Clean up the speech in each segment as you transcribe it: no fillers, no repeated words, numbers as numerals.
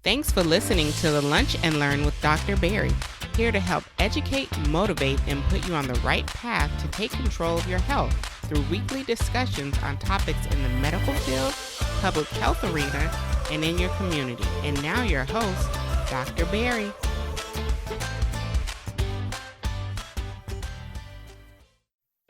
Thanks for listening to the Lunch and Learn with Dr. Barry, here to help educate, motivate, and put you on the right path to take control of your health through weekly discussions on topics in the medical field, public health arena, and in your community. And now your host, Dr. Barry.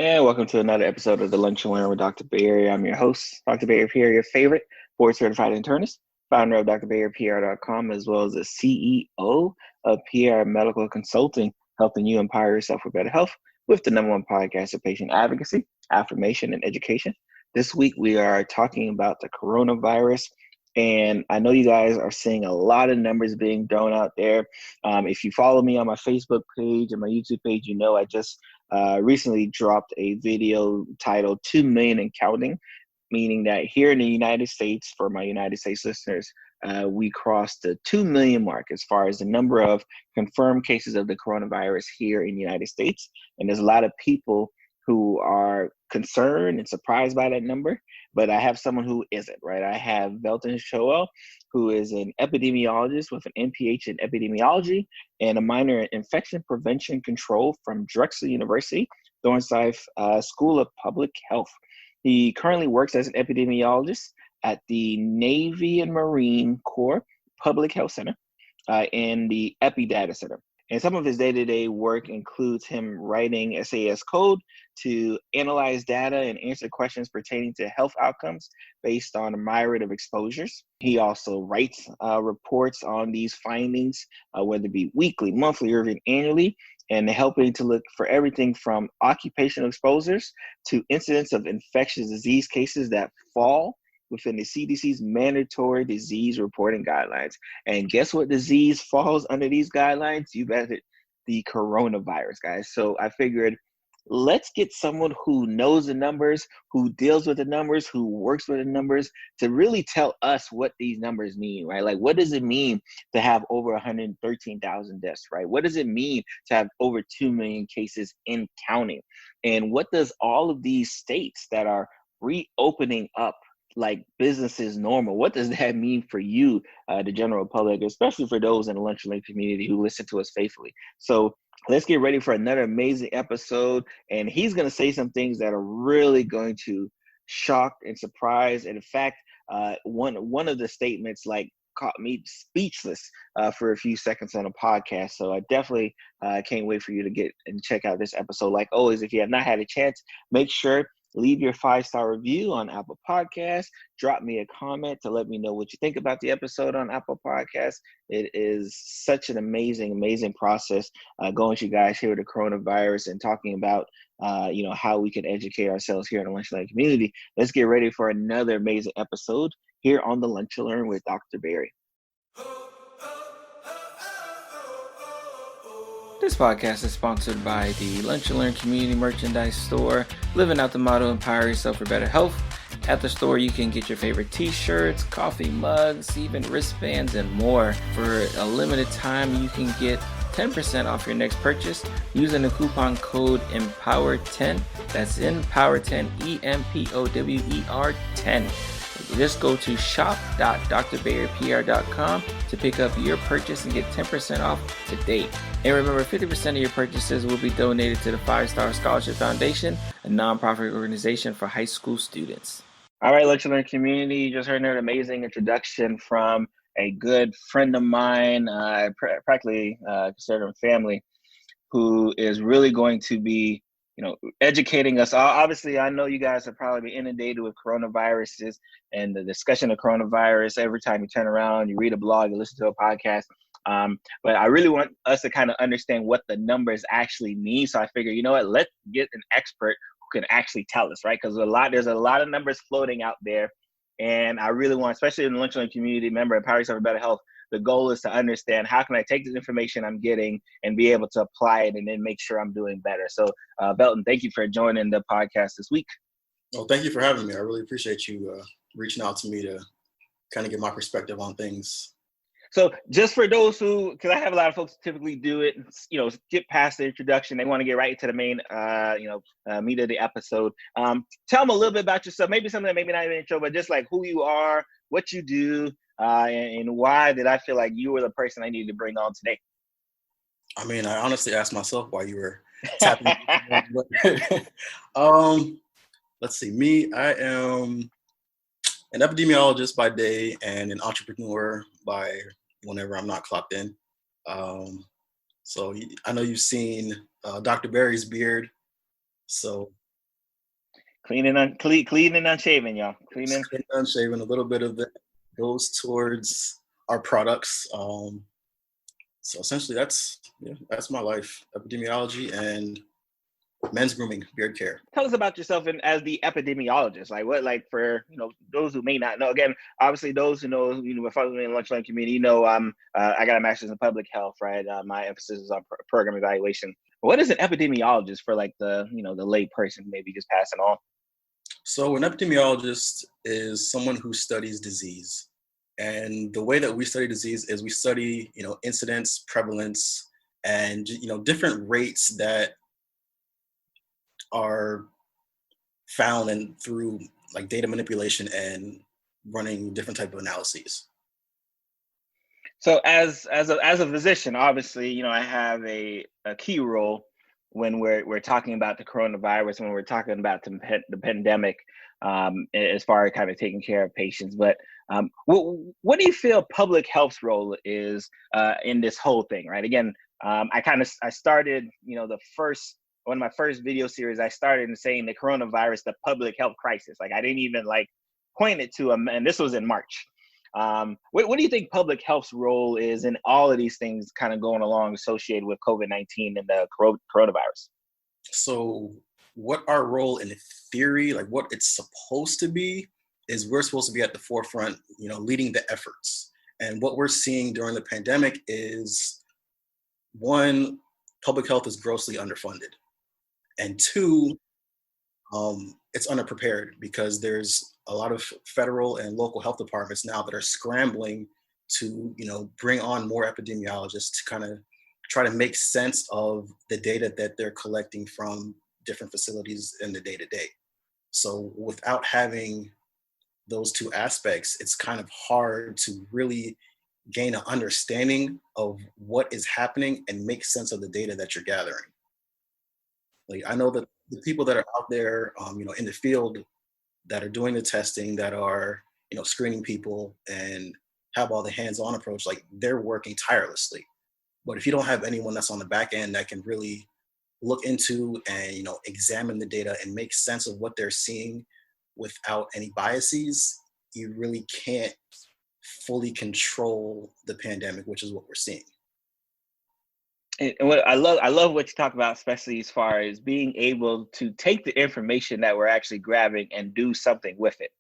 And welcome to another episode of the Lunch and Learn with Dr. Barry. I'm your host, Dr. Barry Pierre, your favorite board-certified internist, founder of drbarrypr.com, as well as the CEO of Pierre Medical Consulting, helping you empower yourself for better health with the #1 podcast of patient advocacy, affirmation, and education. This week, we are talking about the coronavirus. And I know you guys are seeing a lot of numbers being thrown out there. If you follow me on my Facebook page and my YouTube page, you know I just recently dropped a video titled 2 million and counting, meaning that here in the United States, for my United States listeners, we crossed the 2 million mark as far as the number of confirmed cases of the coronavirus here in the United States. And there's a lot of people who are concerned and surprised by that number, but I have someone who isn't, right? I have Velton Showell, who is an epidemiologist with an MPH in epidemiology and a minor in infection prevention control from Drexel University, Thornside School of Public Health. He currently works as an epidemiologist at the Navy and Marine Corps Public Health Center in the Epidata Center. And some of his day-to-day work includes him writing SAS code to analyze data and answer questions pertaining to health outcomes based on a myriad of exposures. He also writes reports on these findings, whether it be weekly, monthly, or even annually, and helping to look for everything from occupational exposures to incidents of infectious disease cases that fall within the CDC's mandatory disease reporting guidelines. And guess what disease falls under these guidelines? You bet it, the coronavirus, guys. So I figured, let's get someone who knows the numbers, who deals with the numbers, who works with the numbers, to really tell us what these numbers mean, right? Like, what does it mean to have over 113,000 deaths, right? What does it mean to have over 2 million cases in counting? And what does all of these states that are reopening up like business is normal, what does that mean for you, the general public, especially for those in the Lunch and Learn community who listen to us faithfully? So let's get ready for another amazing episode. And he's going to say some things that are really going to shock and surprise. And in fact, one of the statements like caught me speechless for a few seconds on a podcast. So I definitely can't wait for you to get and check out this episode. Like always, if you have not had a chance, make sure leave your 5-star review on Apple Podcasts. Drop me a comment to let me know what you think about the episode on Apple Podcasts. It is such an amazing process going to you guys here with the coronavirus and talking about how we can educate ourselves here in the Lunch and Learn community. Let's get ready for another amazing episode here on the Lunch and Learn with Dr. Barry. This podcast is sponsored by the Lunch and Learn Community Merchandise Store, living out the motto, empower yourself for better health. At the store, you can get your favorite t-shirts, coffee mugs, even wristbands, and more. For a limited time, you can get 10% off your next purchase using the coupon code EMPOWER10. That's EMPOWER10, EMPOWER10. Just go to shop.drbarrypr.com to pick up your purchase and get 10% off today. And remember, 50% of your purchases will be donated to the 5-Star Scholarship Foundation, a nonprofit organization for high school students. All right, Lunch and Learn community, you just heard an amazing introduction from a good friend of mine, practically considered family, who is really going to be educating us. Obviously, I know you guys have probably been inundated with coronaviruses and the discussion of coronavirus. Every time you turn around, you read a blog, you listen to a podcast. But I really want us to kind of understand what the numbers actually mean. So I figure, let's get an expert who can actually tell us, right? Because there's a lot of numbers floating out there. And I really want, especially in the Lunch and Learn community, empower yourself for better health. The goal is to understand how can I take this information I'm getting and be able to apply it and then make sure I'm doing better. So Velton, thank you for joining the podcast this week. Well, thank you for having me. I really appreciate you reaching out to me to kind of get my perspective on things. So just for those who, because I have a lot of folks who typically do it, skip past the introduction. They want to get right into the main, meat of the episode. Tell them a little bit about yourself, maybe something that maybe not even intro, but just like who you are, what you do, and why did I feel like you were the person I needed to bring on today? I mean, I honestly asked myself why you were tapping. Let's see. Me, I am an epidemiologist by day and an entrepreneur by whenever I'm not clocked in. So I know you've seen Dr. Barry's beard. So clean and unshaven, y'all. Clean and unshaven. A little bit of it goes towards our products. So essentially, that's my life: epidemiology and men's grooming, beard care. Tell us about yourself and as the epidemiologist. Like what, like for those who may not know. Again, obviously those who know, we're following in the Lunch Learn community. I got a master's in public health, right? My emphasis is on program evaluation. What is an epidemiologist for like the lay person, maybe just passing on? So an epidemiologist is someone who studies disease. And the way that we study disease is we study, incidence, prevalence, and, different rates that are found and through like data manipulation and running different type of analyses. So as a physician, obviously, I have a key role when we're talking about the coronavirus, when we're talking about the pandemic, as far as kind of taking care of patients. But what do you feel public health's role is in this whole thing, right? Again, I started, one of my first video series, I started in saying the coronavirus, the public health crisis. Like I didn't even point it to them, and this was in March. What do you think public health's role is in all of these things kind of going along associated with COVID-19 and the coronavirus? So what our role in theory, like what it's supposed to be, is we're supposed to be at the forefront, leading the efforts. And what we're seeing during the pandemic is, one, public health is grossly underfunded. And two, it's underprepared because there's a lot of federal and local health departments now that are scrambling to, bring on more epidemiologists to kind of try to make sense of the data that they're collecting from different facilities in the day-to-day. So without having those two aspects, it's kind of hard to really gain an understanding of what is happening and make sense of the data that you're gathering. Like I know that the people that are out there, in the field that are doing the testing, that are, screening people and have all the hands-on approach, like they're working tirelessly. But if you don't have anyone that's on the back end that can really look into and, examine the data and make sense of what they're seeing without any biases, you really can't fully control the pandemic, which is what we're seeing. And what I love what you talk about, especially as far as being able to take the information that we're actually grabbing and do something with it.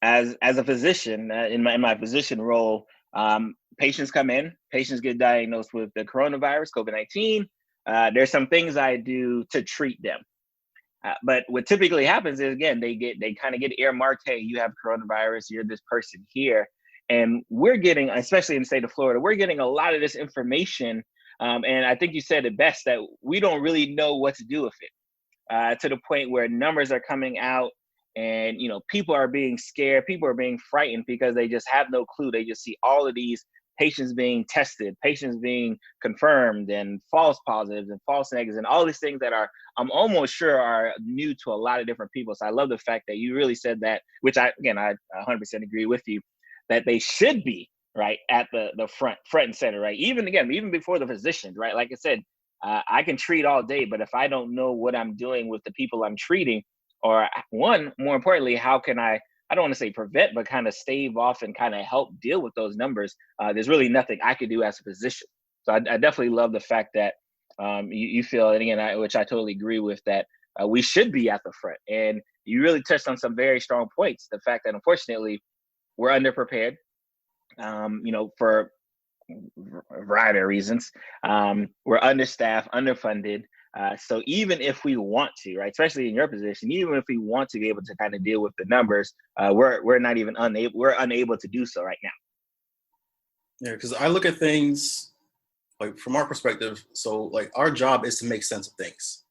As a physician, in my physician role, patients come in, patients get diagnosed with the coronavirus, COVID-19. There's some things I do to treat them. But what typically happens is, again, they kind of get earmarked, hey, you have coronavirus, you're this person here. And we're getting, especially in the state of Florida, we're getting a lot of this information. And I think you said it best, that we don't really know what to do with it, to the point where numbers are coming out and, people are being scared. People are being frightened because they just have no clue. They just see all of these patients being tested, patients being confirmed, and false positives and false negatives, and all these things that I'm almost sure are new to a lot of different people. So I love the fact that you really said that, which I 100% agree with you, that they should be right at the front and center, right? Even before the physicians, right? Like I said, I can treat all day, but if I don't know what I'm doing with the people I'm treating, or more importantly, how can I don't want to say prevent, but kind of stave off and kind of help deal with those numbers, there's really nothing I could do as a physician. So I definitely love the fact that you feel, and again, which I totally agree with, that we should be at the front. And you really touched on some very strong points. The fact that unfortunately we're underprepared, for a variety of reasons. We're understaffed, underfunded. So even if we want to, right, especially in your position, even if we want to be able to kind of deal with the numbers, we're not even we're unable to do so right now. Yeah, because I look at things like from our perspective. So like our job is to make sense of things,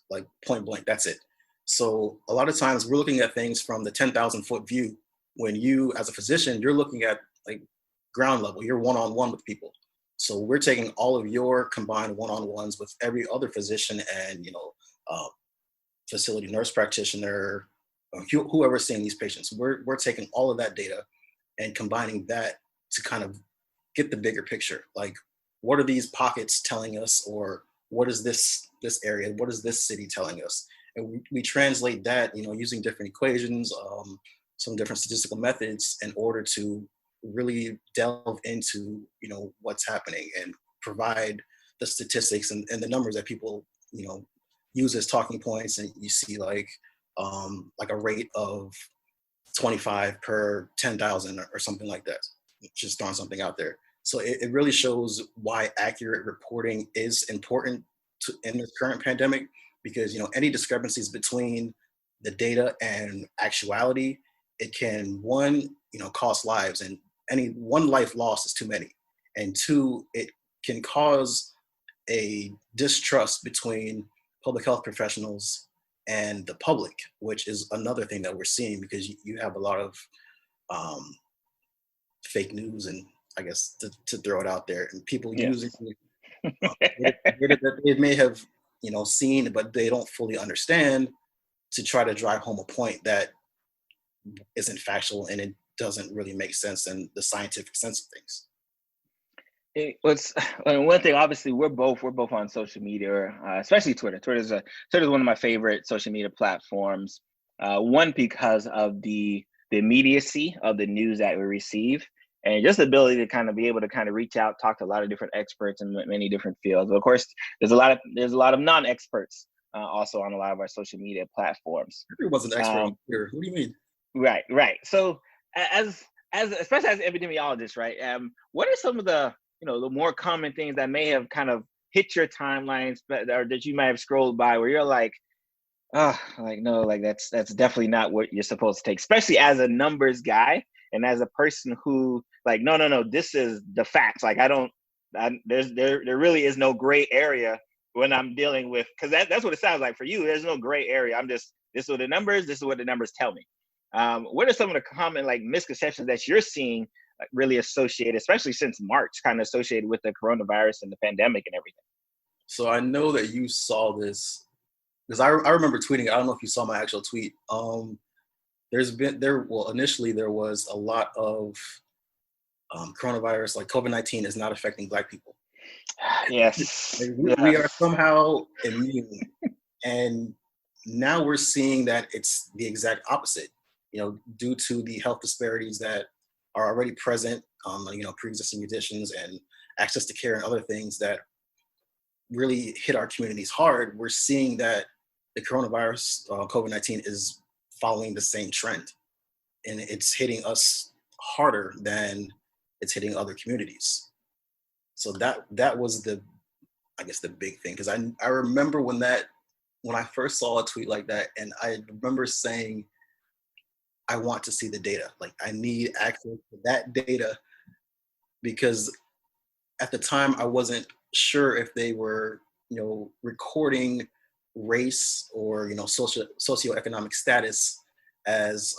like point blank, that's it. So a lot of times we're looking at things from the 10,000 foot view, when you as a physician, you're looking at like ground level. You're one-on-one with people. So we're taking all of your combined one-on-ones with every other physician and, facility nurse practitioner, whoever's seeing these patients. We're taking all of that data and combining that to kind of get the bigger picture. Like, what are these pockets telling us, or what is this area? What is this city telling us? And we translate that, using different equations, some different statistical methods in order to really delve into, what's happening and provide the statistics and the numbers that people, use as talking points. And you see like a rate of 25 per 10,000 or something like that, just throwing something out there. So it really shows why accurate reporting is important in this current pandemic, because any discrepancies between the data and actuality, it can, one, cost lives, and any one life lost is too many, and two, it can cause a distrust between public health professionals and the public, which is another thing that we're seeing, because you have a lot of fake news, and I guess to throw it out there, and people using data that they may have seen, but they don't fully understand, to try to drive home a point that isn't factual, and it doesn't really make sense in the scientific sense of things. One thing, obviously, we're both on social media, especially Twitter. Twitter's one of my favorite social media platforms. One, because of the immediacy of the news that we receive, and just the ability to kind of be able to kind of reach out, talk to a lot of different experts in many different fields. But of course, there's a lot of non-experts also on a lot of our social media platforms. Everyone's an expert on Twitter. What do you mean? Right. So especially as an epidemiologist, right? What are some of the the more common things that may have kind of hit your timelines, or that you might have scrolled by, where you're like, no, like that's definitely not what you're supposed to take, especially as a numbers guy and as a person who like, no, this is the facts. Like there really is no gray area when I'm dealing with, because that's what it sounds like for you. There's no gray area. This is what the numbers tell me. What are some of the common like misconceptions that you're seeing really associated, especially since March, kind of associated with the coronavirus and the pandemic and everything? So I know that you saw this, because I remember tweeting. I don't know if you saw my actual tweet. Initially there was a lot of coronavirus, like COVID-19 is not affecting Black people. Yes. We are somehow immune. And now we're seeing that it's the exact opposite, due to the health disparities that are already present, pre-existing conditions and access to care and other things that really hit our communities hard. We're seeing that the coronavirus, COVID-19, is following the same trend, and it's hitting us harder than it's hitting other communities. So that was the big thing, because I remember when I first saw a tweet like that, and I remember saying, I want to see the data. Like, I need access to that data, because at the time I wasn't sure if they were, recording race or, socioeconomic status as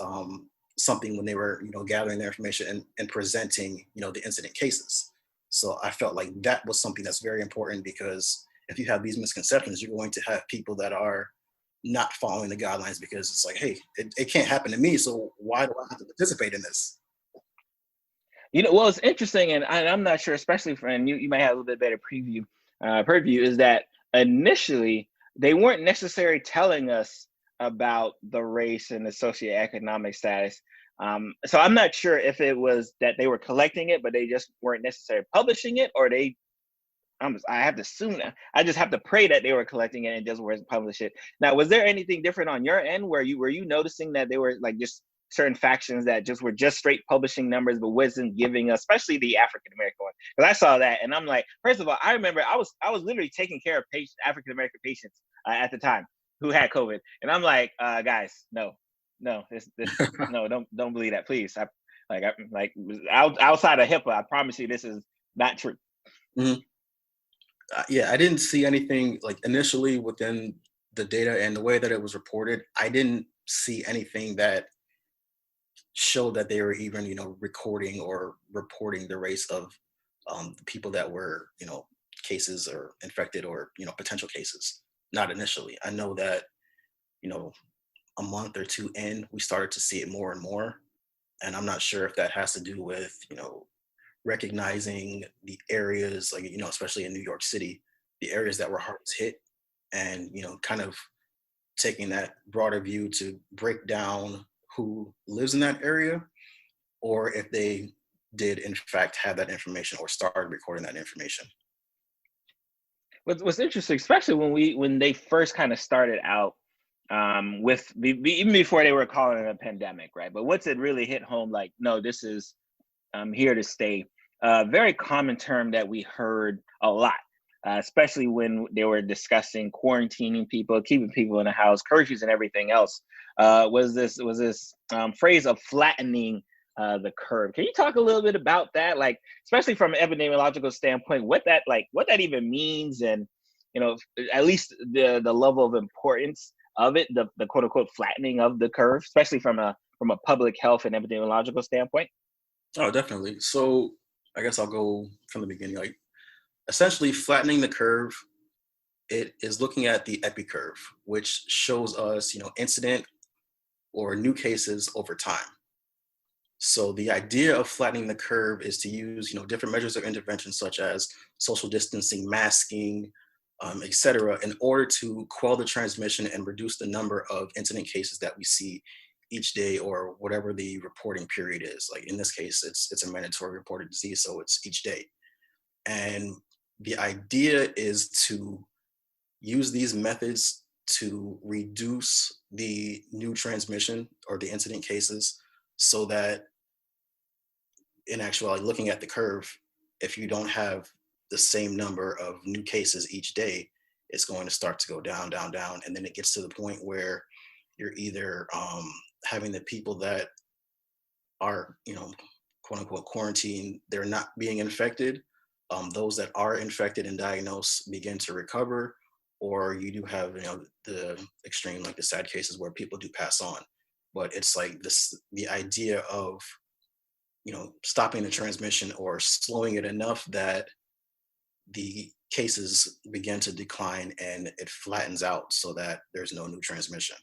something when they were, gathering their information and presenting, the incident cases. So I felt like that was something that's very important, because if you have these misconceptions, you're going to have people that are not following the guidelines, because it's like, hey, it can't happen to me, so why do I have to participate in this? Well, it's interesting, and I'm not sure, especially and you might have a little bit better purview, is that initially they weren't necessarily telling us about the race and the socioeconomic status. So I'm not sure if it was that they were collecting it, but they just weren't necessarily publishing it, or I have to assume that. I just have to pray that they were collecting it and just weren't publish it. Now, was there anything different on your end? Were you noticing that they were like just certain factions that were just straight publishing numbers, but wasn't giving us, especially the African American one? Because I saw that, and I'm like, first of all, I remember I was literally taking care of African American patients at the time who had COVID, and I'm like, guys, no, this no, don't believe that, please. Outside of HIPAA, I promise you, this is not true. Mm-hmm. Yeah, I didn't see anything like initially within the data and the way that it was reported. I didn't see anything that show that they were even, recording or reporting the rates of the people that were, cases or infected or, potential cases. Not initially. I know that, a month or two in, we started to see it more and more. And I'm not sure if that has to do with, recognizing the areas, like, especially in New York City, the areas that were hardest hit, and, kind of taking that broader view to break down who lives in that area, or if they did in fact have that information or started recording that information. What's interesting, especially when they first kind of started out, with even before they were calling it a pandemic, right? But once it really hit home, like, no, this is here to stay. Very common term that we heard a lot, especially when they were discussing quarantining people, keeping people in the house, curfews, and everything else. Was this phrase of flattening the curve? Can you talk a little bit about that, like, especially from an epidemiological standpoint, what that even means, and at least the level of importance of it, the quote unquote flattening of the curve, especially from a public health and epidemiological standpoint? Oh, definitely. So I guess I'll go from the beginning. Like, essentially, flattening the curve, it is looking at the epi curve, which shows us, incident or new cases over time. So the idea of flattening the curve is to use, different measures of intervention, such as social distancing, masking, et cetera, in order to quell the transmission and reduce the number of incident cases that we see each day, or whatever the reporting period is. Like in this case, it's a mandatory reported disease, so it's each day. And the idea is to use these methods to reduce the new transmission or the incident cases, so that in actuality, looking at the curve, if you don't have the same number of new cases each day, it's going to start to go down, down, down. And then it gets to the point where you're either having the people that are, quote unquote quarantined, they're not being infected. Those that are infected and diagnosed begin to recover, or you do have, the extreme, like the sad cases where people do pass on. But it's like the idea of, stopping the transmission or slowing it enough that the cases begin to decline and it flattens out so that there's no new transmission.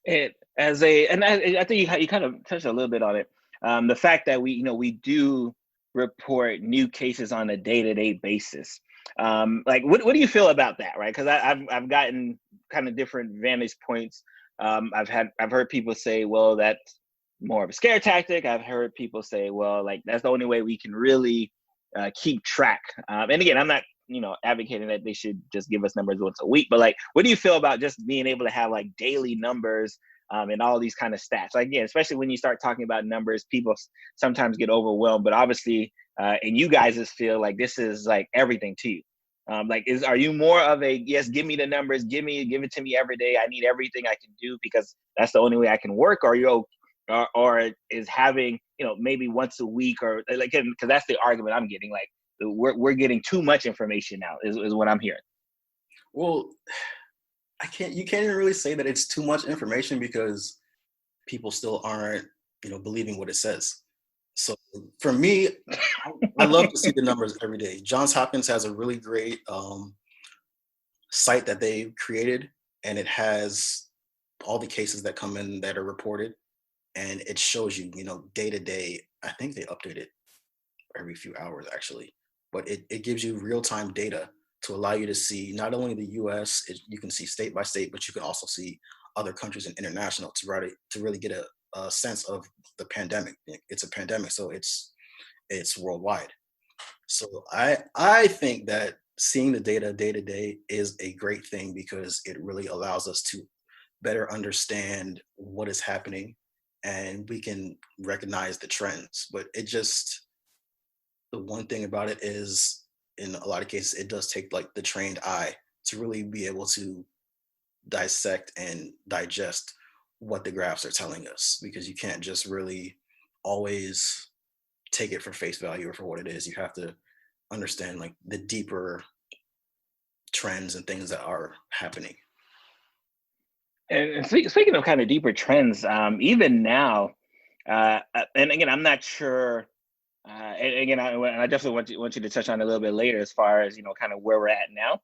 I think you kind of touched a little bit on it. The fact that we do report new cases on a day-to-day basis. Like, what do you feel about that, right? Because I've gotten kind of different vantage points. I've heard people say, well, that's more of a scare tactic. I've heard people say, well, like, that's the only way we can really keep track. And again, I'm not advocating that they should just give us numbers once a week, but like, what do you feel about just being able to have like daily numbers and all these kind of stats? Like, again, especially when you start talking about numbers, people sometimes get overwhelmed, but obviously in you guys' feel like this is like everything to you. Like, are you more of a, yes, give me the numbers, give it to me every day, I need everything I can do because that's the only way I can work? Or or is having, maybe once a week, or like, because that's the argument I'm getting, like, we're getting too much information now is what I'm hearing. Well, you can't even really say that it's too much information, because people still aren't, believing what it says. So for me, I love to see the numbers every day. Johns Hopkins has a really great site that they created, and it has all the cases that come in that are reported, and it shows you, day to day. I think they update it every few hours, actually, but it gives you real-time data to allow you to see not only the US, you can see state by state, but you can also see other countries and international to really get a sense of the pandemic. It's a pandemic, so it's worldwide. So I think that seeing the data day to day is a great thing, because it really allows us to better understand what is happening, and we can recognize the trends. But the one thing about it is, in a lot of cases, it does take like the trained eye to really be able to dissect and digest what the graphs are telling us, because you can't just really always take it for face value or for what it is. You have to understand like the deeper trends and things that are happening. And speaking of kind of deeper trends, even now, and again, I'm not sure. And again, I definitely want you to touch on it a little bit later, as far as kind of where we're at now.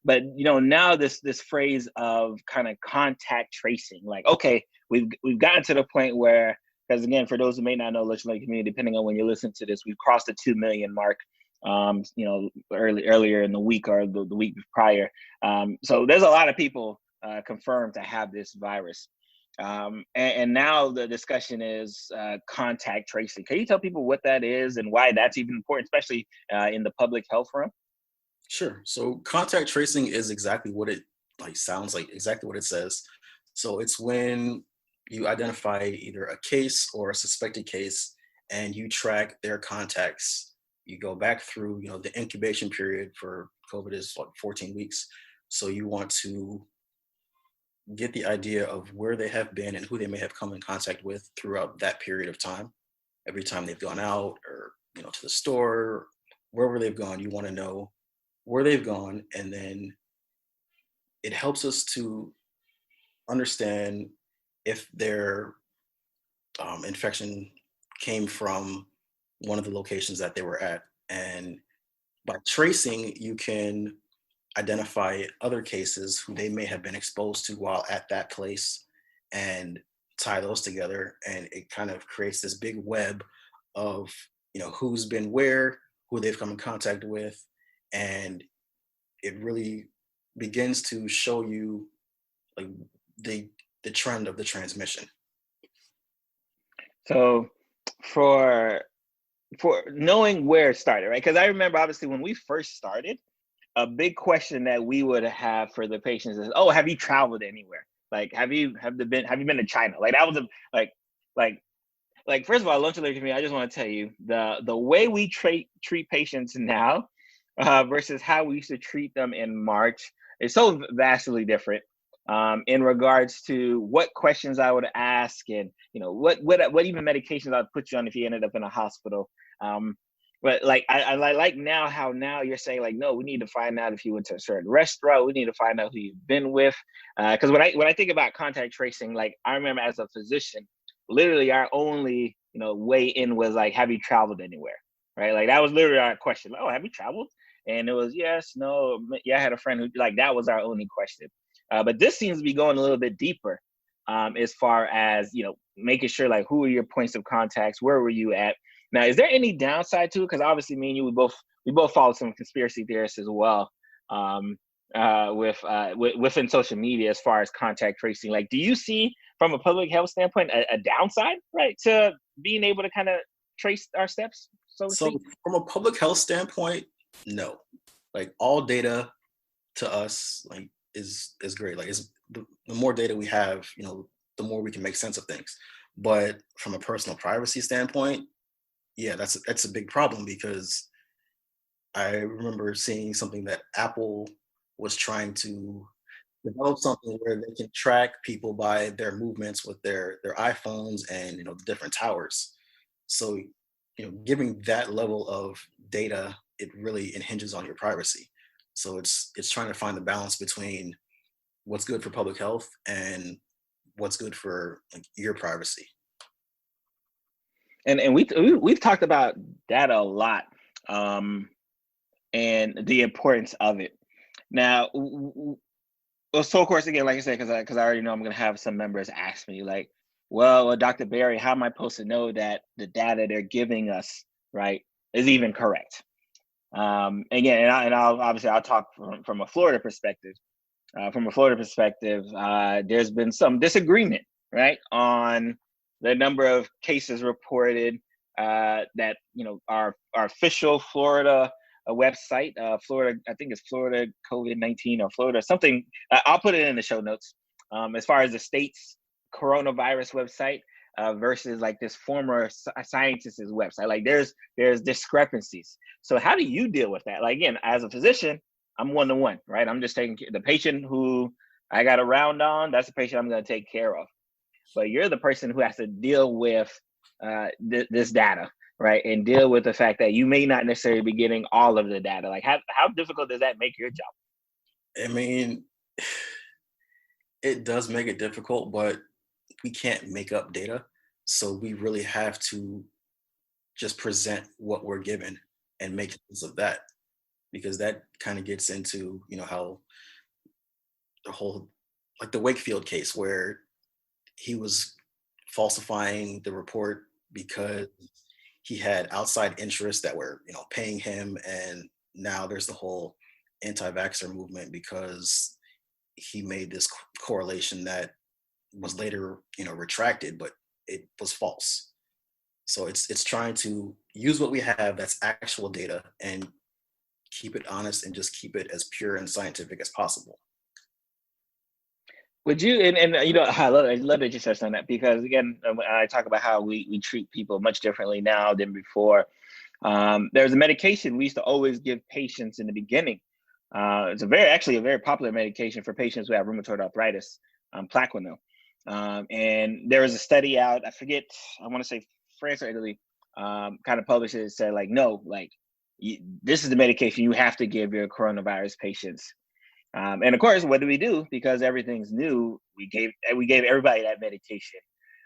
But now this phrase of kind of contact tracing, like, okay, we've gotten to the point where, because again, for those who may not know, Lunch and Learn community, depending on when you listen to this, we've crossed the 2 million mark. Earlier in the week or the week prior. So there's a lot of people confirmed to have this virus. And now the discussion is contact tracing. Can you tell people what that is and why that's even important, especially in the public health realm? Sure. So contact tracing is exactly what it sounds like, exactly what it says. So it's when you identify either a case or a suspected case and you track their contacts. You go back through, the incubation period for COVID is 14 weeks. So you want to get the idea of where they have been and who they may have come in contact with throughout that period of time. Every time they've gone out or, to the store, wherever they've gone, you want to know where they've gone. And then it helps us to understand if their infection came from one of the locations that they were at. And by tracing, you can identify other cases who they may have been exposed to while at that place and tie those together. And it kind of creates this big web of, who's been where, who they've come in contact with. And it really begins to show you like the trend of the transmission. So for knowing where it started, right? Because I remember obviously when we first started, a big question that we would have for the patients is, oh, have you traveled anywhere? Like, have you been to China? Like that was like first of all, Lunch and Learn community, I just want to tell you the way we treat patients now versus how we used to treat them in March is so vastly different. In regards to what questions I would ask, and what even medications I'd put you on if you ended up in a hospital. But like I like now how now you're saying like, no, we need to find out if you went to a certain restaurant. We need to find out who you've been with. Because when I think about contact tracing, like I remember as a physician, literally our only way in was like, have you traveled anywhere? Right? Like that was literally our question. Like, oh, have you traveled? And it was yes, no, yeah. I had a friend who that was our only question. But this seems to be going a little bit deeper as far as, making sure like who are your points of contacts? Where were you at? Now, is there any downside to it? Because obviously me and you, we both follow some conspiracy theorists as well within social media as far as contact tracing. Like, do you see from a public health standpoint a downside, right, to being able to kind of trace our steps? So from a public health standpoint, no. Like all data to us, like is great. Like the more data we have, the more we can make sense of things. But from a personal privacy standpoint, yeah, that's a big problem, because I remember seeing something that Apple was trying to develop something where they can track people by their movements with their iPhones and the different towers. So giving that level of data, it really hinges on your privacy. So it's trying to find the balance between what's good for public health and what's good for like your privacy. And we've talked about that a lot, and the importance of it. Now, so of course, again, like I said, because I already know I'm going to have some members ask me like, well, Dr. Barry, how am I supposed to know that the data they're giving us, right, is even correct? Again, and I'll talk from a Florida perspective. There's been some disagreement, right, on the number of cases reported that our official Florida website, Florida, I think it's Florida COVID-19 or Florida something. I'll put it in the show notes. As far as the state's coronavirus website versus like this former scientist's website, like there's discrepancies. So how do you deal with that? Like again, as a physician, I'm one-to-one, right? I'm just taking the patient who I got a round on. That's the patient I'm going to take care of. But you're the person who has to deal with this data, right? And deal with the fact that you may not necessarily be getting all of the data. Like how difficult does that make your job? I mean, It does make it difficult, but we can't make up data. So we really have to just present what we're given and make sense of that, because that kind of gets into, how the whole, like the Wakefield case where he was falsifying the report because he had outside interests that were, paying him. And now there's the whole anti-vaxxer movement because he made this correlation that was later, retracted, but it was false. So it's trying to use what we have that's actual data and keep it honest and just keep it as pure and scientific as possible. Would you, and I love that you touched on that, because again, when I talk about how we treat people much differently now than before. There's a medication we used to always give patients in the beginning. It's a very popular medication for patients who have rheumatoid arthritis, Plaquenil. And there was a study out, I forget, I want to say France or Italy, kind of published it, said like, no, like this is the medication you have to give your coronavirus patients. And of course, what do? Because everything's new, we gave everybody that medication,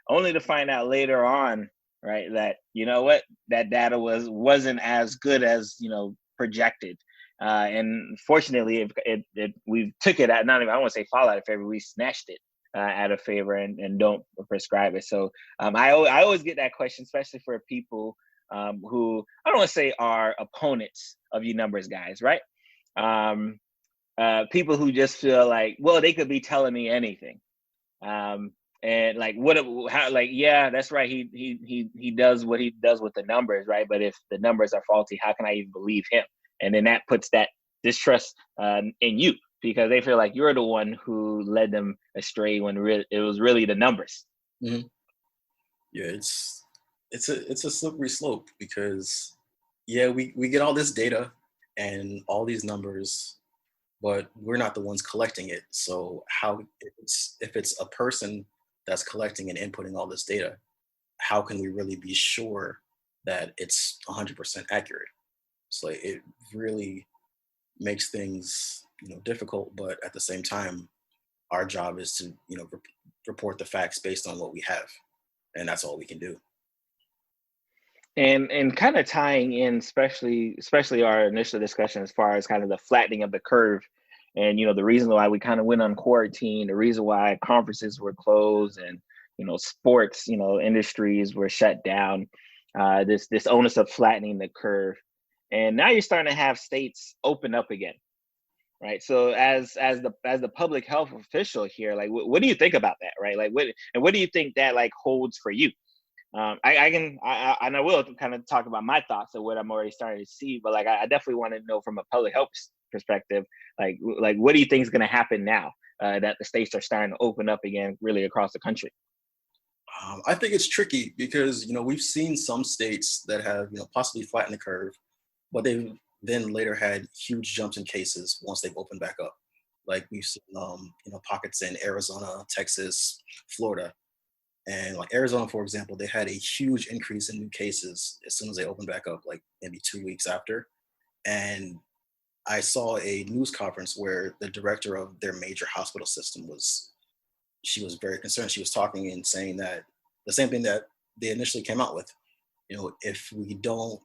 only to find out later on, right, that that data wasn't as good as projected. And fortunately, we took it at, not even, I want to say fall out of favor, we snatched it out of favor and don't prescribe it. So I always get that question, especially for people who, I don't want to say are opponents of you numbers guys, right? People who just feel like, well, they could be telling me anything. And like, yeah, that's right. He does what he does with the numbers, right? But if the numbers are faulty, how can I even believe him? And then that puts that distrust in you, because they feel like you're the one who led them astray when it was really the numbers. Mm-hmm. Yeah, it's a slippery slope, because we get all this data and all these numbers, but we're not the ones collecting it. So if it's a person that's collecting and inputting all this data, how can we really be sure that it's 100% accurate? So it really makes things difficult, but at the same time, our job is to report the facts based on what we have, and that's all we can do. And kind of tying in, especially our initial discussion as far as kind of the flattening of the curve, and the reason why we kind of went on quarantine, the reason why conferences were closed, and sports industries were shut down, this onus of flattening the curve. And now you're starting to have states open up again, right? So as the public health official here, like what do you think about that, right? Like what do you think that like holds for you? I will kind of talk about my thoughts of what I'm already starting to see, but like I definitely want to know from a public health perspective, like what do you think is going to happen now that the states are starting to open up again, really across the country? I think it's tricky because we've seen some states that have possibly flattened the curve, but they've then later had huge jumps in cases once they've opened back up. Like we've seen pockets in Arizona, Texas, Florida. And like Arizona, for example, they had a huge increase in new cases as soon as they opened back up, like maybe 2 weeks after. And I saw a news conference where the director of their major hospital system she was very concerned. She was talking and saying that the same thing that they initially came out with, if we don't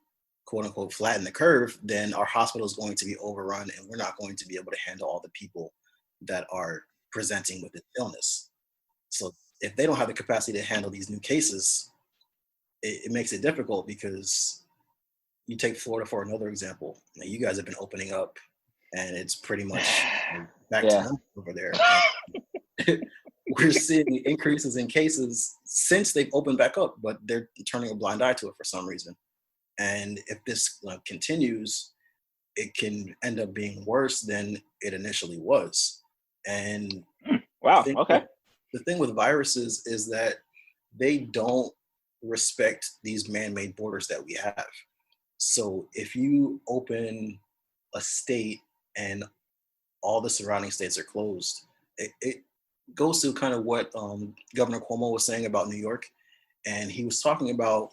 quote unquote flatten the curve, then our hospital is going to be overrun and we're not going to be able to handle all the people that are presenting with this illness. So if they don't have the capacity to handle these new cases, it makes it difficult, because you take Florida for another example. Now, you guys have been opening up and it's pretty much back to normal over there. We're seeing increases in cases since they've opened back up, but they're turning a blind eye to it for some reason. And if this continues, it can end up being worse than it initially was. And wow, okay. The thing with viruses is that they don't respect these man-made borders that we have. So if you open a state and all the surrounding states are closed, it goes to kind of what Governor Cuomo was saying about New York. And he was talking about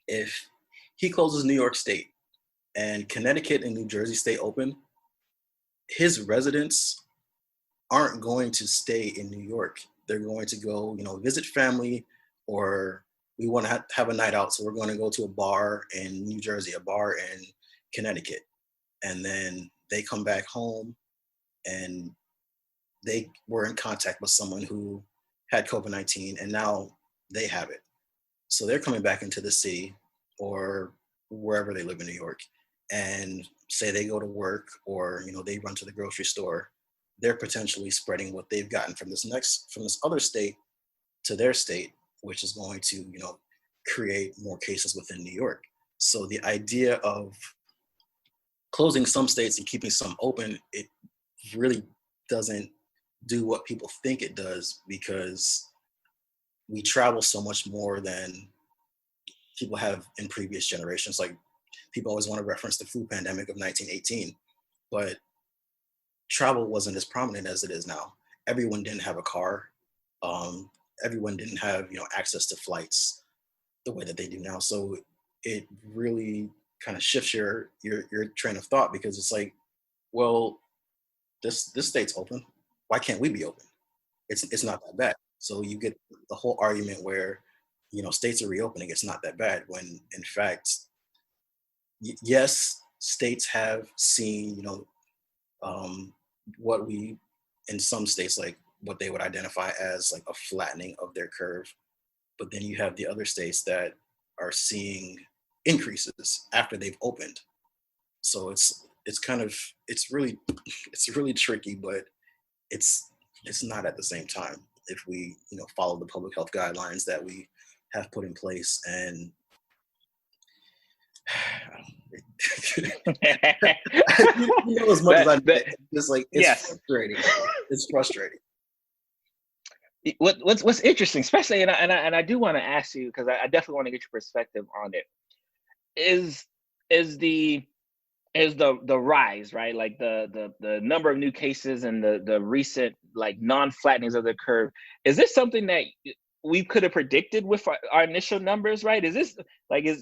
if he closes New York State and Connecticut and New Jersey stay open, his residents aren't going to stay in New York. They're going to go, visit family, or we want to have a night out. So we're going to go to a bar in New Jersey, a bar in Connecticut. And then they come back home and they were in contact with someone who had COVID-19 and now they have it. So they're coming back into the city or wherever they live in New York, and say they go to work or, they run to the grocery store, they're potentially spreading what they've gotten from this other state to their state, which is going to, create more cases within New York. So the idea of closing some states and keeping some open, it really doesn't do what people think it does, because we travel so much more than people have in previous generations. Like, people always want to reference the flu pandemic of 1918, but travel wasn't as prominent as it is now. Everyone didn't have a car. Everyone didn't have, access to flights the way that they do now. So it really kind of shifts your train of thought, because it's like, well, this state's open. Why can't we be open? It's not that bad. So you get the whole argument where, states are reopening, it's not that bad, when in fact, yes, states have seen, what we, in some states, like what they would identify as like a flattening of their curve. But then you have the other states that are seeing increases after they've opened. So it's really tricky, but it's not at the same time if we, follow the public health guidelines that we have put in place. And as much as it's like, it's frustrating. It's frustrating. What's interesting, especially, and I do want to ask you, because I definitely want to get your perspective on it, is the rise, right? Like the number of new cases and the recent like non-flattenings of the curve. Is this something that we could have predicted with our initial numbers, right? Is this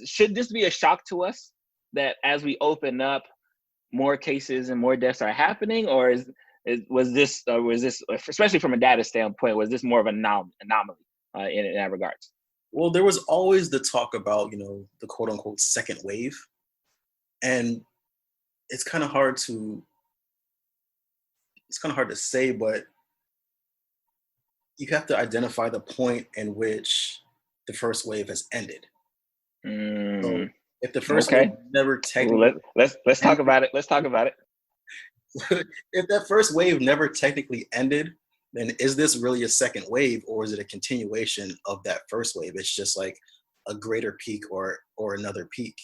should this be a shock to us that as we open up, more cases and more deaths are happening, or was this, especially from a data standpoint, was this more of an anomaly in that regards? Well, there was always the talk about, the quote unquote second wave. And it's kind of hard to say, but you have to identify the point in which the first wave has ended. So if the first wave never technically, let's talk about it. Let's talk about it. If that first wave never technically ended, then is this really a second wave, or is it a continuation of that first wave? It's just like a greater peak or another peak.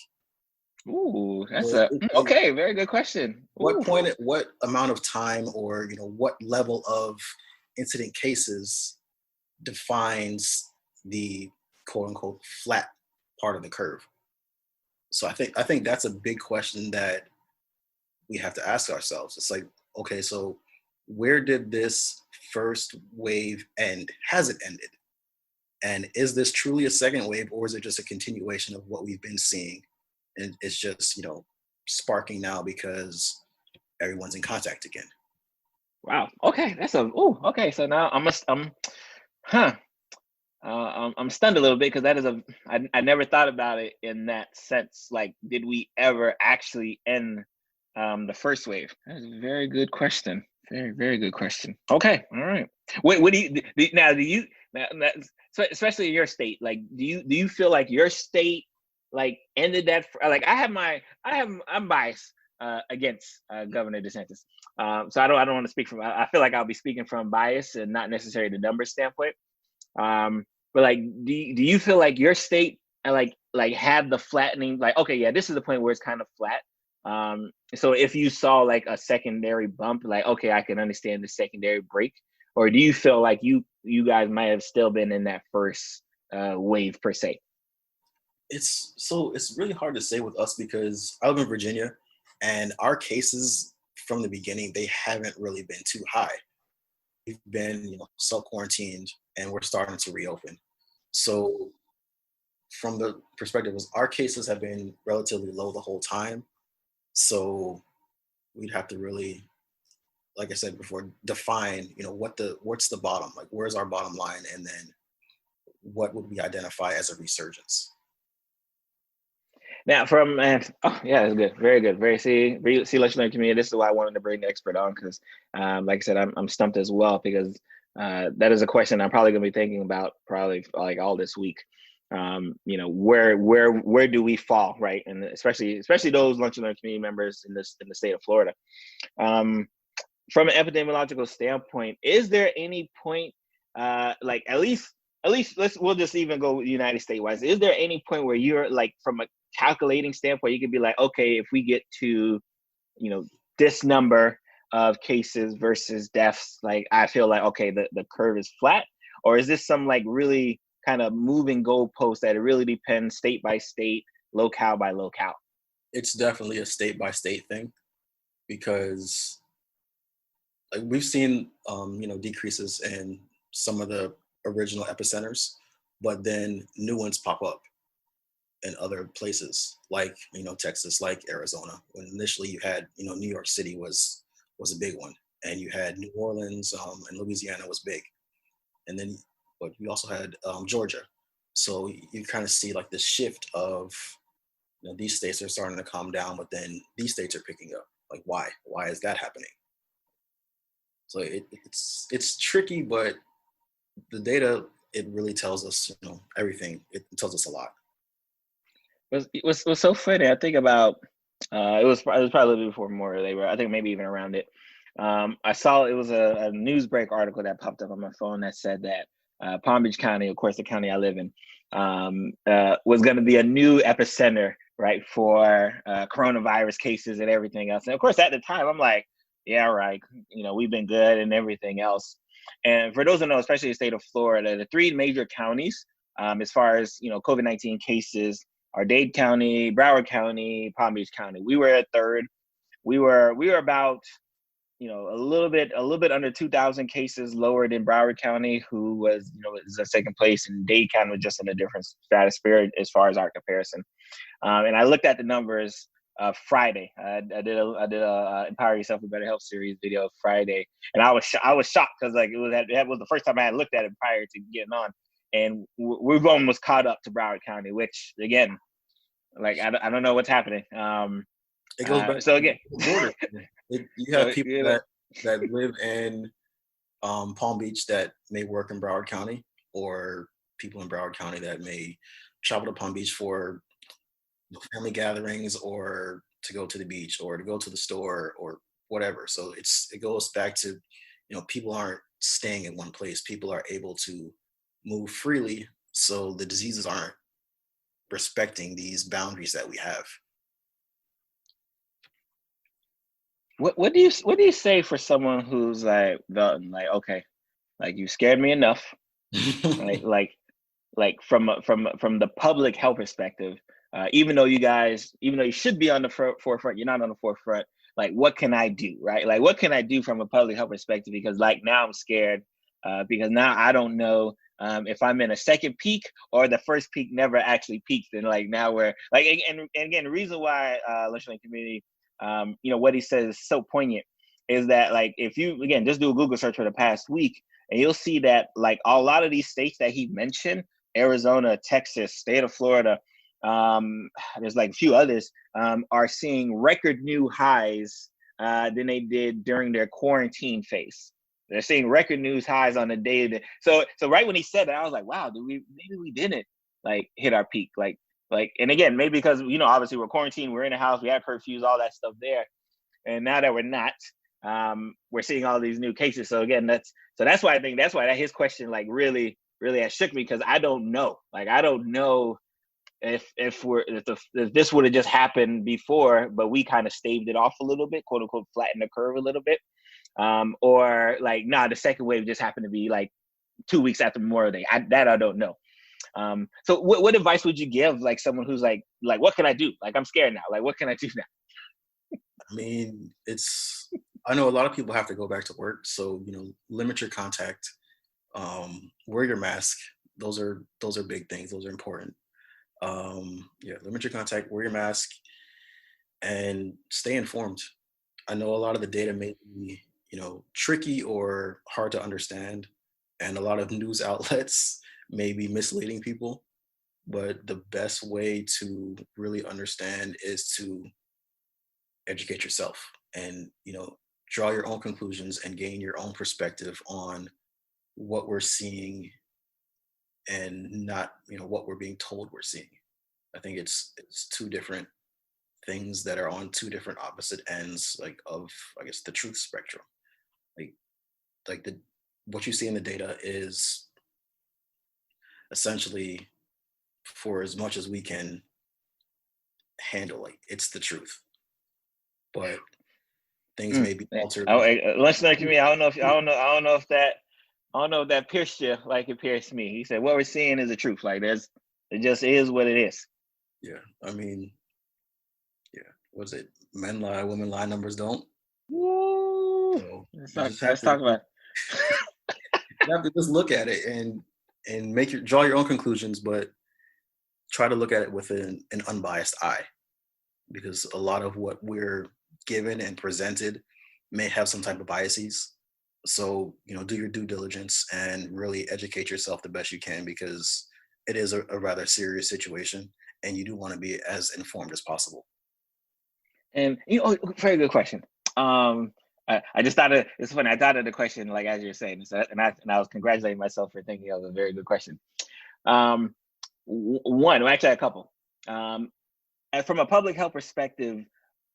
Ooh, that's very good question. What amount of time, or what level of incident cases defines the quote unquote flat part of the curve? So I think that's a big question that we have to ask ourselves. It's like, okay, so where did this first wave end? Has it ended? And is this truly a second wave, or is it just a continuation of what we've been seeing? And it's just, sparking now because everyone's in contact again. Wow. Okay. Okay. So now I'm stunned a little bit, because that is I never thought about it in that sense. Like, did we ever actually end the first wave? That is a very good question. Very, very good question. Okay. All right. What do you especially in your state, like, do you feel like your state like ended that? Like, I'm biased against Governor DeSantis, so I don't want to speak from. I feel like I'll be speaking from bias and not necessarily the numbers standpoint. But like, do you feel like your state like had the flattening? Like, okay, yeah, this is the point where it's kind of flat. So if you saw like a secondary bump, like, okay, I can understand the secondary break. Or do you feel like you guys might have still been in that first wave per se? It's really hard to say with us, because I live in Virginia, and our cases from the beginning, they haven't really been too high. We've been, self-quarantined, and we're starting to reopen. So from the perspective of our cases have been relatively low the whole time. So we'd have to really like I said before, define, what's the bottom, like where's our bottom line, and then what would we identify as a resurgence? Now, oh yeah, that's good, very good, lunch learning community. This is why I wanted to bring the expert on because, like I said, I'm stumped as well because that is a question I'm probably going to be thinking about probably like all this week. Where do we fall, right? And especially those lunch and learn community members in the state of Florida. From an epidemiological standpoint, is there any point, like at least we'll just even go United States wise. Is there any point where you're like from a calculating standpoint, you could be like, okay, if we get to, this number of cases versus deaths, like I feel like, okay, the curve is flat? Or is this some like really kind of moving goalpost that it really depends state by state, locale by locale? It's definitely a state by state thing because like we've seen, decreases in some of the original epicenters, but then new ones pop up in other places like, Texas, like Arizona. When initially you had, New York City was a big one, and you had New Orleans, and Louisiana was big. And then, but you also had Georgia. So you kind of see like this shift of, these states are starting to calm down, but then these states are picking up. Like, why? Why is that happening? So it's tricky, but the data, it really tells us, everything. It tells us a lot. What's so funny, I think about, it was probably a little bit before Memorial Day, I think maybe even around it. I saw it was a Newsbreak article that popped up on my phone that said that Palm Beach County, of course, the county I live in, was going to be a new epicenter, right, for coronavirus cases and everything else. And of course, at the time, I'm like, yeah, right, we've been good and everything else. And for those who know, especially the state of Florida, the three major counties, as far as COVID-19 cases, are Dade County, Broward County, Palm Beach County. We were at third. We were about a little bit under 2,000 cases lower than Broward County, who was is in second place, and Dade County was just in a different stratosphere as far as our comparison. And I looked at the numbers Friday. I did a Empower Yourself with Better Health series video Friday, and I was shocked because like it was the first time I had looked at it prior to getting on, and we've almost caught up to Broward County, which again, like I don't know what's happening. It goes back. So again, border. You have people that live in Palm Beach that may work in Broward County, or people in Broward County that may travel to Palm Beach for family gatherings, or to go to the beach, or to go to the store, or whatever. So it goes back to, people aren't staying in one place. People are able to move freely, so the diseases aren't respecting these boundaries that we have. What do you say for someone who's like okay, like you scared me enough, like from the public health perspective, even though you should be on the forefront, you're not on the forefront. Like, what can I do, right? Like, what can I do from a public health perspective? Because like now I'm scared because now I don't know if I'm in a second peak or the first peak never actually peaked, and like now we're like, and again, the reason why Lunch Lane Community, what he says is so poignant is that like if you again just do a Google search for the past week, and you'll see that like a lot of these states that he mentioned, Arizona, Texas, state of Florida, there's like a few others, are seeing record new highs than they did during their quarantine phase. They're seeing record news highs on the day that, so right when he said that, I was like, wow, maybe we didn't like hit our peak, like, and again, maybe because obviously we're quarantined, we're in the house, we have curfews, all that stuff there, and now that we're not, we're seeing all these new cases. So again, that's why I think that his question like really has shook me, because I don't know if this would have just happened before, but we kind of staved it off a little bit, quote unquote, flattened the curve a little bit. Or like, the second wave just happened to be like 2 weeks after Memorial Day. I don't know. So what advice would you give like someone who's like, what can I do? Like, I'm scared now. Like, what can I do now? I mean, I know a lot of people have to go back to work. So, limit your contact, wear your mask. Those are big things. Those are important. Limit your contact, wear your mask, and stay informed. I know a lot of the data may be, tricky or hard to understand, and a lot of news outlets may be misleading people. But the best way to really understand is to educate yourself and draw your own conclusions and gain your own perspective on what we're seeing and not what we're being told we're seeing. I think it's two different things that are on two different opposite ends, like, of, I guess, the truth spectrum. Like the what you see in the data is essentially, for as much as we can handle, like, it's the truth. But things may be altered. Lunch like me. I don't know if that pierced you like it pierced me. He said, "What we're seeing is the truth. Like, it just is what it is." Yeah, I mean, yeah. Was it men lie, women lie, numbers don't? Woo! So let's talk about it. You have to just look at it and draw your own conclusions, but try to look at it with an unbiased eye, because a lot of what we're given and presented may have some type of biases. So, do your due diligence and really educate yourself the best you can, because it is a rather serious situation, and you do want to be as informed as possible. And very good question. I just thought it's funny. I thought of the question like as you're saying, and I was congratulating myself for thinking of a very good question. One, actually a couple. And from a public health perspective,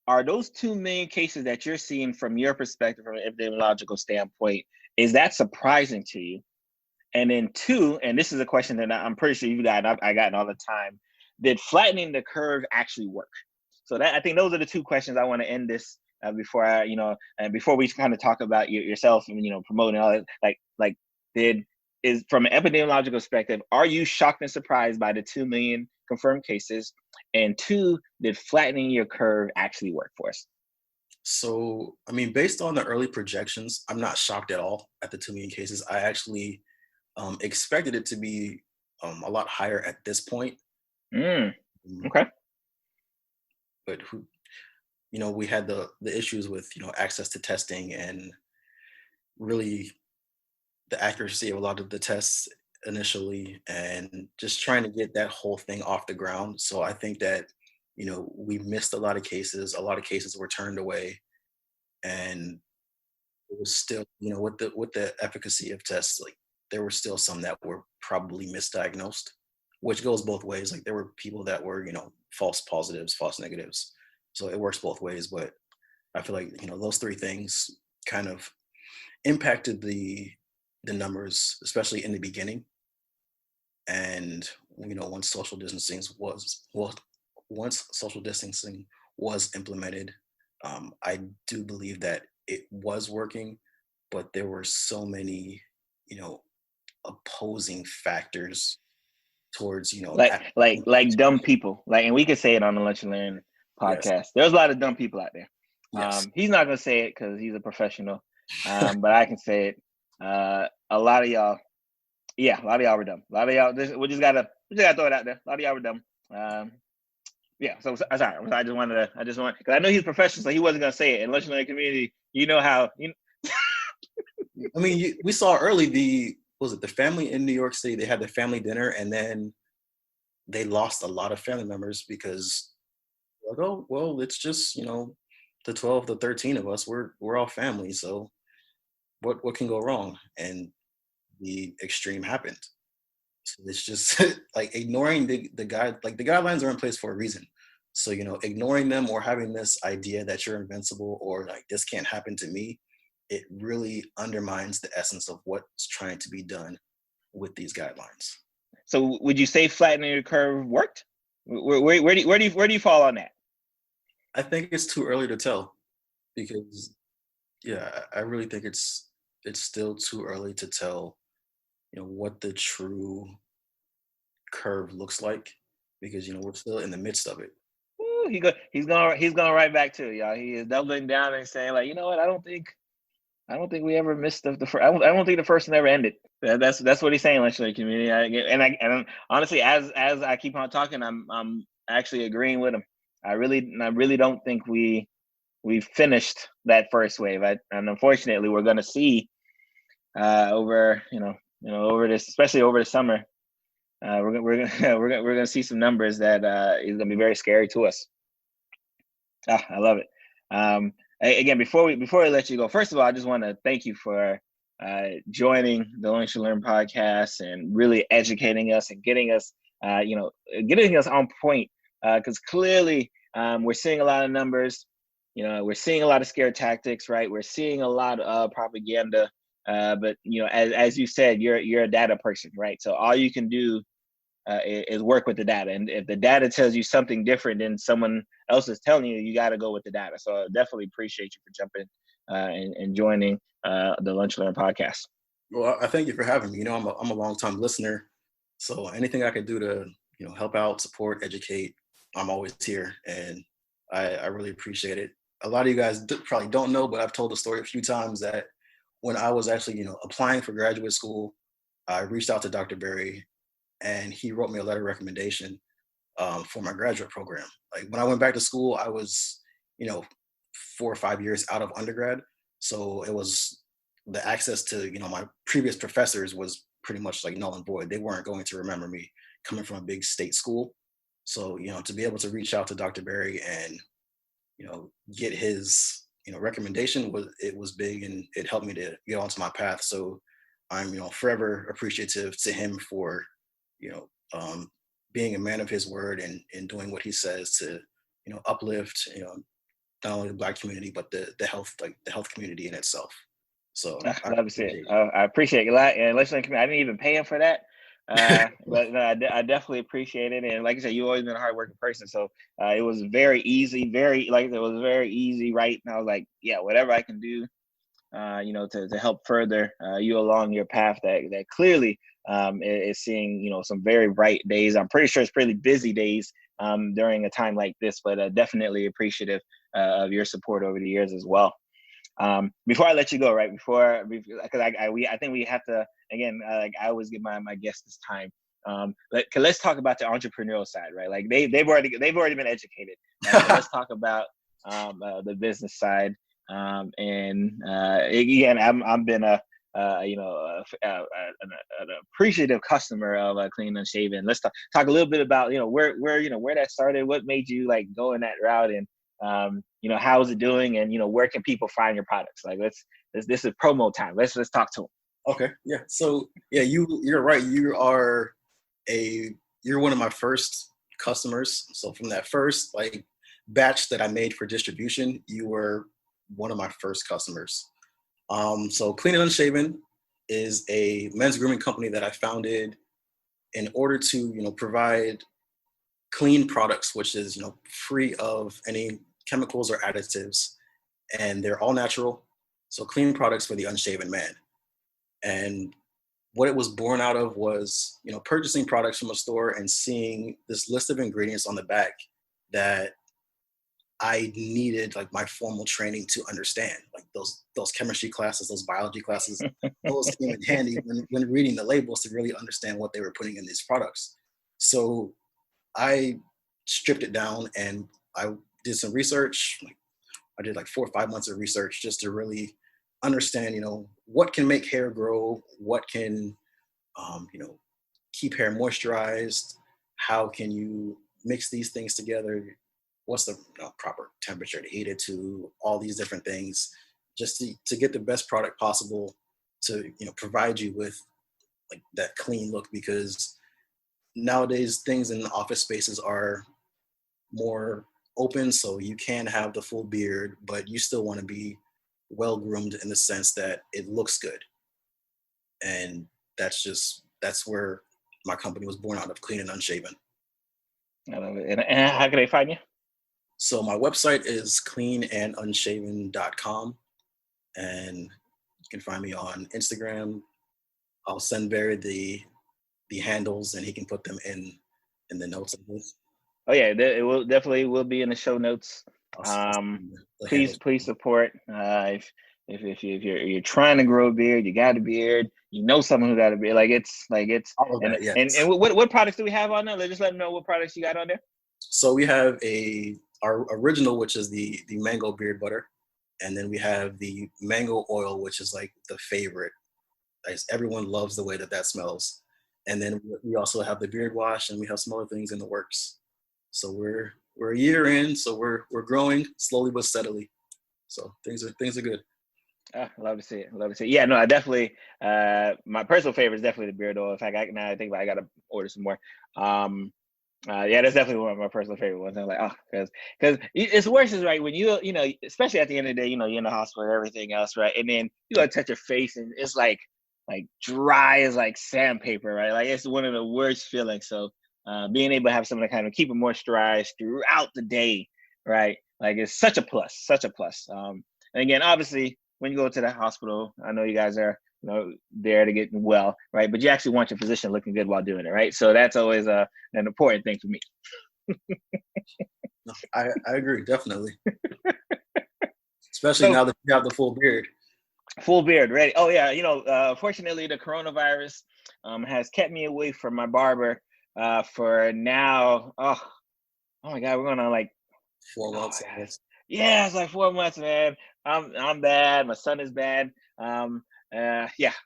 are those 2 million cases that you're seeing from your perspective, from an epidemiological standpoint, is that surprising to you? And then 2, and this is a question that I'm pretty sure you've gotten, I gotten all the time: did flattening the curve actually work? So I think those are the 2 questions I want to end this before and before we kind of talk about yourself and promoting all that. Like is from an epidemiological perspective, are you shocked and surprised by the 2 million confirmed cases? And 2, did flattening your curve actually work for us? So, I mean, based on the early projections, I'm not shocked at all at the 2 million cases. I actually expected it to be a lot higher at this point. Okay. But we had the issues with access to testing and really the accuracy of a lot of the tests initially, and just trying to get that whole thing off the ground. So I think that we missed a lot of cases. A lot of cases were turned away, and it was still with the efficacy of tests, like, there were still some that were probably misdiagnosed, which goes both ways. Like, there were people that were false positives, false negatives. So it works both ways. But I feel like those 3 things kind of impacted the numbers, especially in the beginning. And once social distancing was implemented, I do believe that it was working, but there were so many opposing factors towards like dumb people, and we could say it on the Lunch and Learn podcast. Yes. There's a lot of dumb people out there. Yes. He's not gonna say it because he's a professional, but I can say it. A lot of y'all were dumb. A lot of y'all, we just gotta throw it out there. A lot of y'all were dumb. So sorry. I just wanted, because I know he's professional, so he wasn't gonna say it. In Lunch and Learn community, how. I mean, we saw early the family in New York City. They had the family dinner, and then they lost a lot of family members because, like, oh well, it's just the 12, the 13 of us. We're all family, so what can go wrong? And the extreme happened. So it's just like ignoring the guide. Like, the guidelines are in place for a reason. So ignoring them or having this idea that you're invincible or like this can't happen to me, it really undermines the essence of what's trying to be done with these guidelines. So would you say flattening your curve worked? Where do you fall on that? I think it's too early to tell, because I really think it's still too early to tell what the true curve looks like, because we're still in the midst of it. Ooh, he's going right back to it, y'all. He is doubling down and saying, like, what, I don't think we ever missed the first. I don't think the first never ended. That's what he's saying, Lunch and Learn community. And honestly, as I keep on talking, I'm actually agreeing with him. I really don't think we we finished that first wave, and unfortunately, we're going to see over this, especially over the summer, we're gonna see some numbers that is gonna be very scary to us. I love it. Again, before we let you go, first of all, I just want to thank you for joining the Learn to Learn podcast and really educating us and getting us on point, because clearly we're seeing a lot of numbers. We're seeing a lot of scare tactics, right? We're seeing a lot of propaganda. But as you said, you're a data person, right? So all you can do is work with the data, and if the data tells you something different than someone else is telling you, you got to go with the data. So I definitely appreciate you for jumping and joining the Lunch Learn podcast. Well, I thank you for having me. I'm a long-time listener, so anything I can do to help out, support, educate, I'm always here, and I really appreciate it. A lot of you guys probably don't know, but I've told the story a few times that when I was actually, applying for graduate school, I reached out to Dr. Berry, and he wrote me a letter of recommendation for my graduate program. Like when I went back to school, I was, 4 or 5 years out of undergrad. So it was the access to, my previous professors was pretty much like null and void. They weren't going to remember me coming from a big state school. So, to be able to reach out to Dr. Berry and, get his recommendation was big, and it helped me to get onto my path. So I'm forever appreciative to him for being a man of his word and doing what he says to uplift not only the Black community but the health community in itself. So I love to see it. I appreciate it a lot, and listen, I didn't even pay him for that. But no, I definitely appreciate it. And like I said, you've always been a hardworking person. So it was very easy, right? And I was like, yeah, whatever I can do, to help further you along your path that clearly is seeing, some very bright days. I'm pretty sure it's pretty busy days during a time like this, but definitely appreciative of your support over the years as well. Before I let you go, right? Because I think we have to, again, like I always give my guests this time. Let's talk about the entrepreneurial side, right? Like they've already been educated. So let's talk about the business side. Again, I've been an appreciative customer of Clean and Shaven. Let's talk a little bit about where that started, what made you like go in that route, and how is it doing, and where can people find your products? Like this is promo time. Let's talk to them. Okay, yeah. So yeah, you're right. You're one of my first customers. So from that first batch that I made for distribution, you were one of my first customers. So Clean and Unshaven is a men's grooming company that I founded in order to provide clean products, which is free of any chemicals or additives, and they're all natural. So clean products for the unshaven man. And what it was born out of was purchasing products from a store and seeing this list of ingredients on the back that I needed like my formal training to understand. Like those chemistry classes, those biology classes, those came in handy when reading the labels to really understand what they were putting in these products. So I stripped it down and I did some research. I did 4 or 5 months of research just to really understand, what can make hair grow, what can, keep hair moisturized, how can you mix these things together, what's the proper temperature to heat it to, all these different things, just to get the best product possible to, provide you with that clean look, because nowadays things in office spaces are more open, so you can have the full beard, but you still want to be well groomed in the sense that it looks good. And that's where my company was born out of, Clean and Unshaven. I love it. And how can they find you? So my website is cleanandunshaven.com, and you can find me on Instagram. I'll send Barry the handles, and he can put them in the notes of this. Oh yeah, it will definitely be in the show notes. Please support. If you're trying to grow a beard, you got a beard. Someone who got a beard. It's and what products do we have on there? Just let them know what products you got on there. So we have a our original, which is the mango beard butter, and then we have the mango oil, which is like the favorite. Like, everyone loves the way that smells. And then we also have the beard wash, and we have some other things in the works. So we're a year in, so we're growing slowly but steadily. So things are good. I love to see it. Love to see it. Yeah, no, I definitely. My personal favorite is definitely the beard oil. In fact, now I think about it, I gotta order some more. Yeah, that's definitely one of my personal favorite ones. I'm like, because it's worse is right when you know, especially at the end of the day, you're in the hospital and everything else, right? And then you gotta touch your face and it's like dry as like sandpaper, right? Like it's one of the worst feelings. So being able to have someone to kind of keep it moisturized throughout the day, right? Like it's such a plus, such a plus. And again, obviously, when you go to the hospital, I know you guys are there to get well, right? But you actually want your physician looking good while doing it, right? So that's always an important thing for me. No, I agree, definitely. Especially now that you have the full beard. Full beard, ready. Oh yeah, fortunately the coronavirus has kept me away from my barber for now. Oh my God, we're going on like 4 months. Yeah, it's like 4 months, man. I'm bad. My son is bad. Yeah.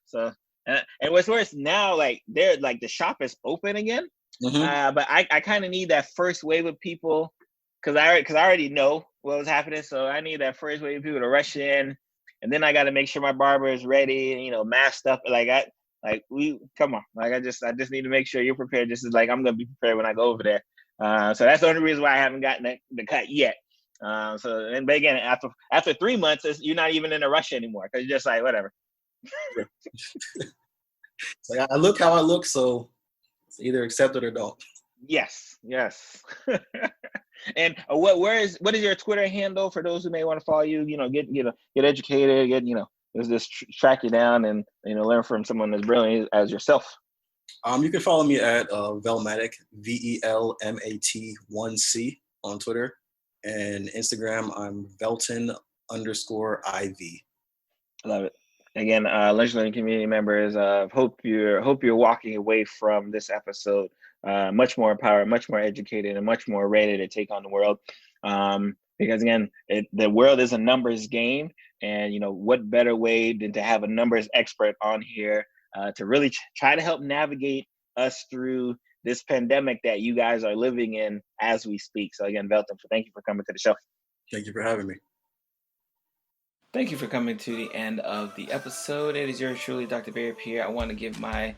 So, and what's worse now, like they're like the shop is open again. Mm-hmm. But I kind of need that first wave of people because I already know what was happening. So I need that first wave of people to rush in, and then I got to make sure my barber is ready. Masked up. Come on. Like I just need to make sure you're prepared. Just as like I'm gonna be prepared when I go over there. So that's the only reason why I haven't gotten the cut yet. But again, after 3 months, you're not even in a rush anymore because you're just like whatever. It's like I look how I look, so it's either accept it or don't. Yes. And what is your Twitter handle for those who may want to follow you? Get educated, just track you down and learn from someone as brilliant as yourself. You can follow me at Velmatic, VELMAT1C on Twitter. And Instagram, I'm Velton_IV. Love it. Again, Lunch Learning community members, hope you're walking away from this episode much more empowered, much more educated, and much more ready to take on the world. Because again, the world is a numbers game, and what better way than to have a numbers expert on here to really try to help navigate us through this pandemic that you guys are living in as we speak. So again, Velton, thank you for coming to the show. Thank you for having me. Thank you for coming to the end of the episode. It is yours truly, Dr. Pierre. I want to give my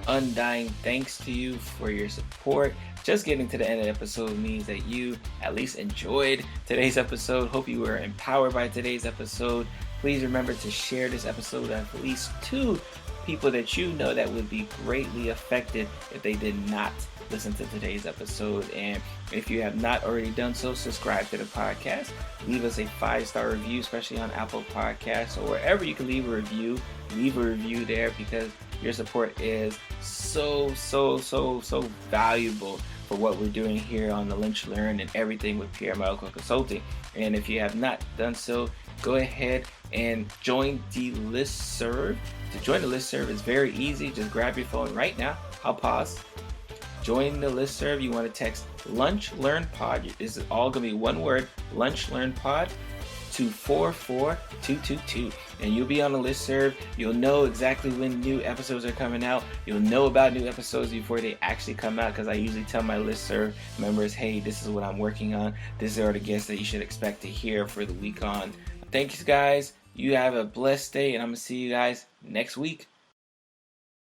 undying thanks to you for your support. Just getting to the end of the episode means that you at least enjoyed today's episode. Hope you were empowered by today's episode. Please remember to share this episode with at least 2 people that you know that would be greatly affected if they did not listen to today's episode. And if you have not already done so, subscribe to the podcast. Leave us a 5-star review, especially on Apple Podcasts or wherever you can leave a review. Leave a review there because your support is so valuable for what we're doing here on the Lunch Learn and everything with Pierre Medical Consulting. And if you have not done so, go ahead and join the listserv. To join the listserv is very easy. Just grab your phone right now. I'll pause. Join the listserv. You want to text Lunch Learn Pod. This is all going to be one word, Lunch Learn Pod, to 44222. And you'll be on the listserv. You'll know exactly when new episodes are coming out. You'll know about new episodes before they actually come out because I usually tell my listserv members, hey, this is what I'm working on. These are the guests that you should expect to hear for the week on. Thank you, guys. You have a blessed day, and I'm going to see you guys next week.